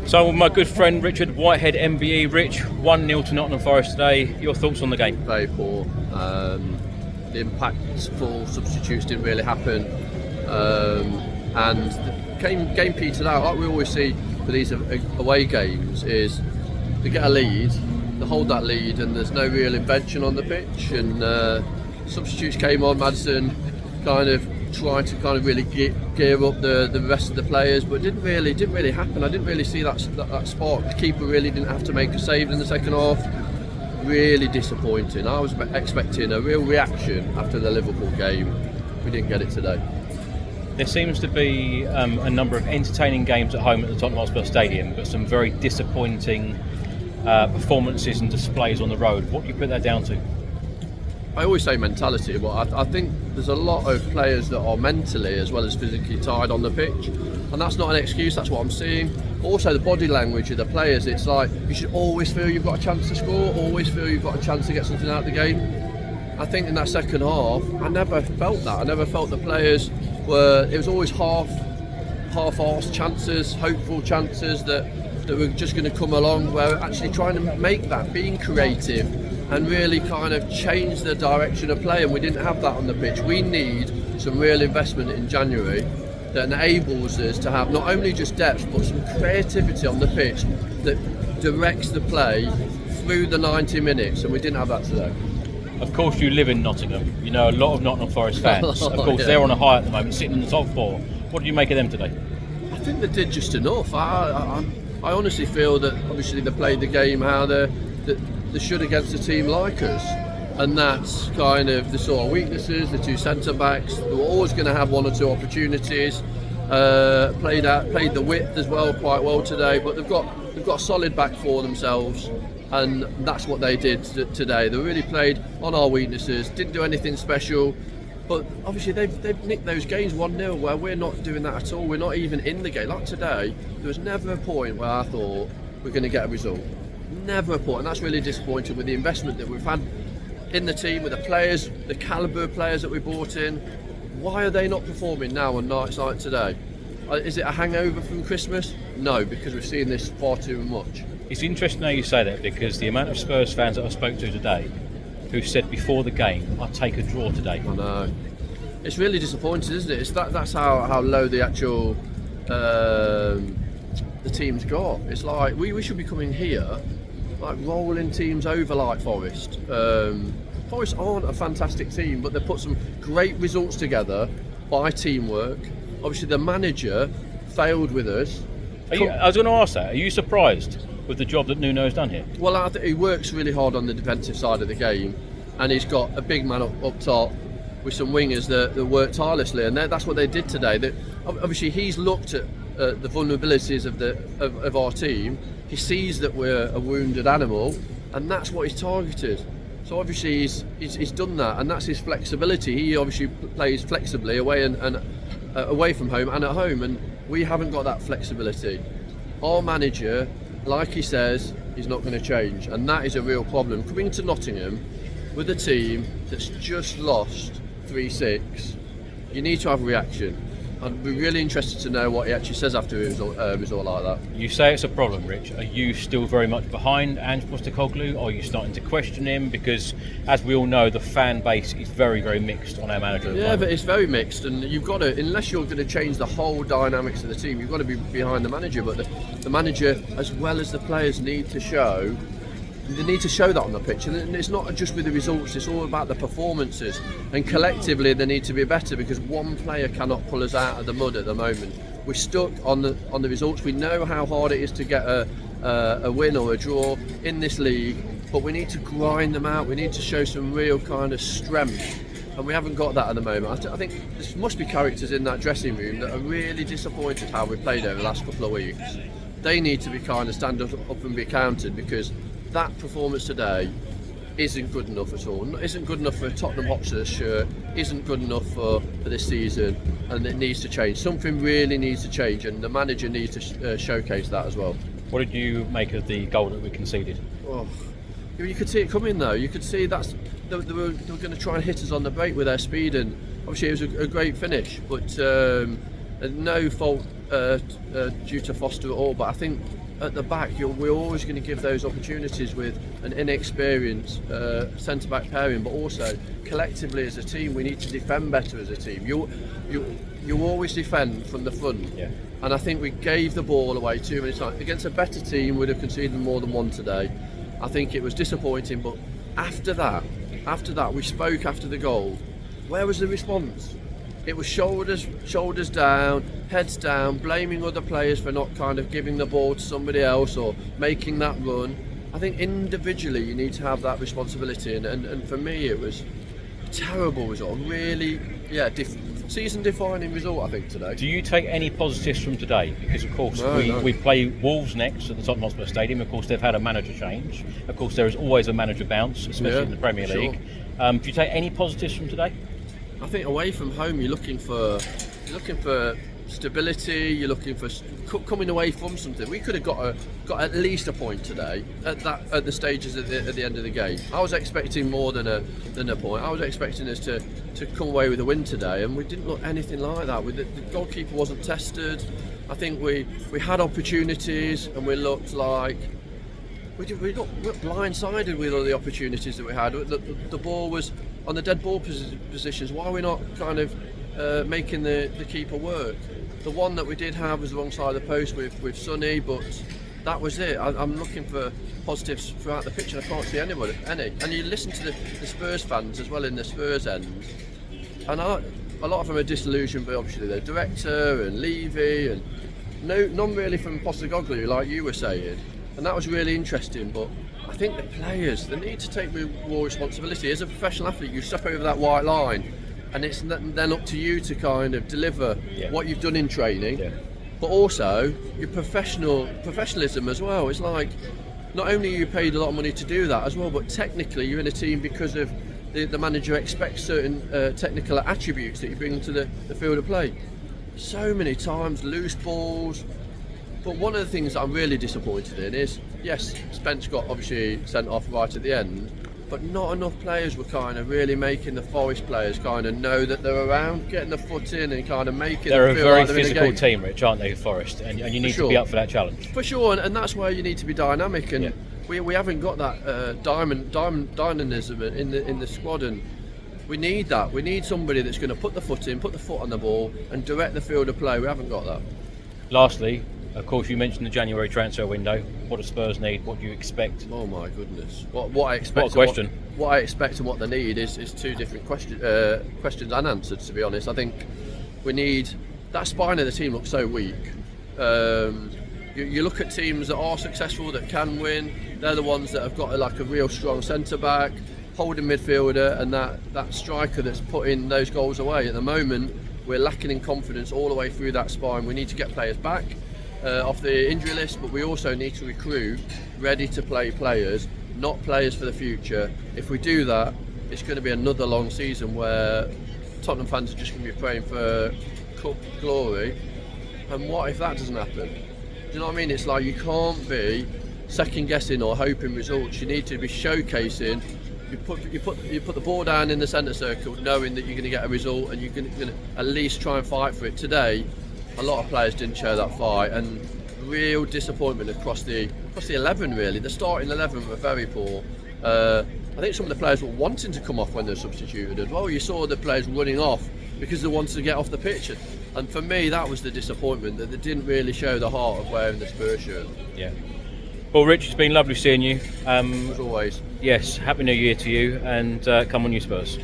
So my good friend Richard Whitehead MBE. Rich, 1-0 to Nottingham Forest today. Your thoughts on the game? Very poor. The impactful substitutes didn't really happen, and the game petered out. Like we always see for these away games, is they get a lead, they hold that lead, and there's no real invention on the pitch. And substitutes came on. Maddison kind of tried to really gear up the rest of the players, but it didn't really happen. I didn't really see that spark. The keeper really didn't have to make a save in the second half. Really disappointing. I was expecting a real reaction after the Liverpool game. We didn't get it today. There seems to be a number of entertaining games at home at the Tottenham Hotspur Stadium, but some very disappointing performances and displays on the road. What do you put that down to? I always say mentality, but I think there's a lot of players that are mentally as well as physically tired on the pitch, and that's not an excuse. That's what I'm seeing. Also, the body language of the players. It's like you should always feel you've got a chance to score, always feel you've got a chance to get something out of the game. I think in that second half, I never felt that. I never felt the players were. It was always half-arsed chances, hopeful chances that were just going to come along. Where actually trying to make that, being creative, and really kind of change the direction of play, and we didn't have that on the pitch. We need some real investment in January that enables us to have not only just depth but some creativity on the pitch that directs the play through the 90 minutes, and we didn't have that today. Of course, you live in Nottingham. You know a lot of Nottingham Forest fans. Of course, they're on a high at the moment, sitting in the top four. What do you make of them today? I think they did just enough. I honestly feel that obviously they played the game how they should against a team like us, and that's kind of the sort of weaknesses. The two centre backs, they were always going to have one or two opportunities. Played the width as well quite well today, but they've got a solid back for themselves, and that's what they did today. They really played on our weaknesses, didn't do anything special, but obviously they've nicked those games 1-0 where we're not doing that at all. We're not even in the game. Like today, there was never a point where I thought we're going to get a result. Never a point, and that's really disappointing with the investment that we've had in the team, with the players, the calibre of players that we brought in. Why are they not performing now on nights like today? Is it a hangover from Christmas? No, because we've seen this far too much. It's interesting how you say that, because the amount of Spurs fans that I spoke to today who said before the game, I'd take a draw today. I know. It's really disappointing, isn't it? That's how low the actual the team's got. It's like we should be coming here like rolling teams over like Forest. Forest aren't a fantastic team, but they put some great results together by teamwork. Obviously the manager failed with us. I was going to ask that, are you surprised with the job that Nuno's done here? Well, I think he works really hard on the defensive side of the game, and he's got a big man up top with some wingers that work tirelessly, and that's what they did today. Obviously he's looked at the vulnerabilities of our team. He sees that we're a wounded animal, and that's what he's targeted. So obviously he's done that, and that's his flexibility. He obviously plays flexibly away and away from home and at home, and we haven't got that flexibility. Our manager, like he says, is not going to change, and that is a real problem. Coming to Nottingham with a team that's just lost 3-6, you need to have a reaction. I'd be really interested to know what he actually says after a result like that. You say it's a problem, Rich. Are you still very much behind Ange Postecoglou, or are you starting to question him? Because, as we all know, the fan base is very, very mixed on our manager. Yeah, but it's very mixed, and you've got to, unless you're going to change the whole dynamics of the team, you've got to be behind the manager. But the manager, as well as the players, need to show. They need to show that on the pitch, and it's not just with the results, it's all about the performances, and collectively they need to be better, because one player cannot pull us out of the mud at the moment. We're stuck on the results. We know how hard it is to get a win or a draw in this league, but we need to grind them out. We need to show some real kind of strength, and we haven't got that at the moment. I think there must be characters in that dressing room that are really disappointed how we played over the last couple of weeks. They need to be kind of stand up and be counted, because that performance today isn't good enough at all. Isn't good enough for a Tottenham Hotspur's shirt, isn't good enough for this season, and it needs to change. Something really needs to change, and the manager needs to showcase that as well. What did you make of the goal that we conceded? Oh, you could see it coming though. You could see they were going to try and hit us on the break with their speed, and obviously it was a great finish, but no fault due to Foster at all, but I think at the back we're always going to give those opportunities with an inexperienced centre-back pairing, but also collectively as a team we need to defend better as a team. You always defend from the front, and I think we gave the ball away too many times. Against a better team we'd have conceded more than one today. I think it was disappointing, but after that we spoke after the goal. Where was the response? It was shoulders down, heads down, blaming other players for not kind of giving the ball to somebody else or making that run. I think individually you need to have that responsibility, and for me it was a terrible result. Really, season-defining result I think today. Do you take any positives from today? Because of course we play Wolves next at the Tottenham Hotspur Stadium. Of course they've had a manager change. Of course there is always a manager bounce, especially in the Premier League. Do you take any positives from today? I think away from home you're looking for stability. You're looking for coming away from something. We could have got at least a point today at the stages at the end of the game. I was expecting more than a point. I was expecting us to come away with a win today, and we didn't look anything like that. The goalkeeper wasn't tested. I think we had opportunities, and we looked like we got blindsided with all the opportunities that we had. The ball was on the dead ball positions. Why are we not kind of making the keeper work? The one that we did have was alongside the post with Sonny, but that was it. I'm looking for positives throughout the pitch, and I can't see any. And you listen to the Spurs fans as well in the Spurs end, and a lot of them are disillusioned by obviously their director and Levy, and none really from Postecoglou, like you were saying. And that was really interesting, but I think the players, they need to take more responsibility. As a professional athlete, you step over that white line, and it's then up to you to kind of deliver what you've done in training, but also your professionalism as well. It's like, not only are you paid a lot of money to do that as well, but technically you're in a team because of the manager expects certain technical attributes that you bring to the field of play. So many times, loose balls. But one of the things that I'm really disappointed in is, yes, Spence got obviously sent off right at the end, but not enough players were kind of really making the Forest players kind of know that they're around, getting the foot in and kind of making they're them feel a very like they're physical in a game. team, Rich, aren't they, Forest? And you need to be up for that challenge. For sure, and that's where you need to be dynamic, and we haven't got that dynamism in the squad, and we need that. We need somebody that's going to put the foot in, put the foot on the ball and direct the field of play. We haven't got that. Lastly, of course, you mentioned the January transfer window. What do Spurs need? What do you expect? Oh my goodness! What I expect. What a question! What I expect and what they need is two different questions and answers. To be honest, I think we need that spine of the team looks so weak. You look at teams that are successful, that can win. They're the ones that have got a real strong centre back, holding midfielder, and that striker that's putting those goals away. At the moment, we're lacking in confidence all the way through that spine. We need to get players back off the injury list, but we also need to recruit ready to play players, not players for the future. If we do that, it's going to be another long season where Tottenham fans are just going to be praying for cup glory. And what if that doesn't happen? Do you know what I mean? It's like you can't be second guessing or hoping results. You need to be showcasing. You put the ball down in the centre circle, knowing that you're going to get a result, and you're going to at least try and fight for it. Today, a lot of players didn't show that fight, and real disappointment across the 11. Really, the starting 11 were very poor. I think some of the players were wanting to come off when they're substituted as well. You saw the players running off because they wanted to get off the pitch, and for me, that was the disappointment, that they didn't really show the heart of wearing the Spurs shirt. Yeah. Well, Rich, it's been lovely seeing you. As always. Yes, Happy New Year to you, and come on you Spurs.